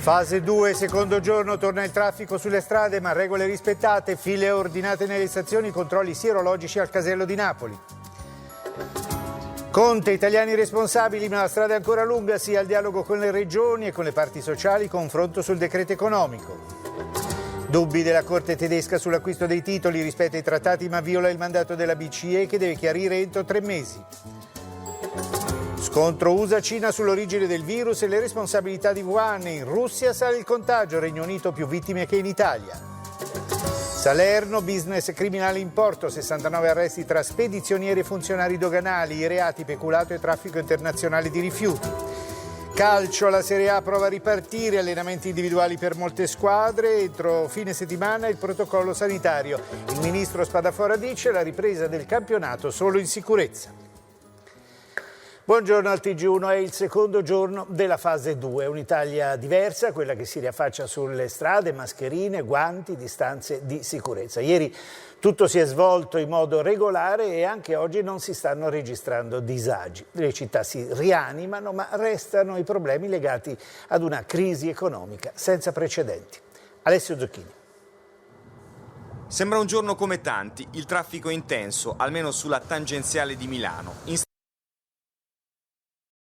Fase 2, secondo giorno, torna il traffico sulle strade, ma regole rispettate, file ordinate nelle stazioni, controlli sierologici al casello di Napoli. Conte, italiani responsabili, ma la strada è ancora lunga, sia al dialogo con le regioni e con le parti sociali, confronto sul decreto economico. Dubbi della Corte tedesca sull'acquisto dei titoli, rispetta i trattati ma viola il mandato della BCE che deve chiarire entro 3 mesi. Scontro USA-Cina sull'origine del virus e le responsabilità di Wuhan. In Russia sale il contagio, Regno Unito più vittime che in Italia. Salerno, business criminale in porto, 69 arresti tra spedizionieri e funzionari doganali, i reati peculato e traffico internazionale di rifiuti. Calcio, la Serie A prova a ripartire, allenamenti individuali per molte squadre, entro fine settimana il protocollo sanitario. Il ministro Spadafora dice la ripresa del campionato solo in sicurezza. Buongiorno al TG1, è il secondo giorno della fase 2, un'Italia diversa, quella che si riaffaccia sulle strade, mascherine, guanti, distanze di sicurezza. Ieri tutto si è svolto in modo regolare e anche oggi non si stanno registrando disagi. Le città si rianimano, ma restano i problemi legati ad una crisi economica senza precedenti. Alessio Zocchini. Sembra un giorno come tanti, il traffico è intenso, almeno sulla tangenziale di Milano.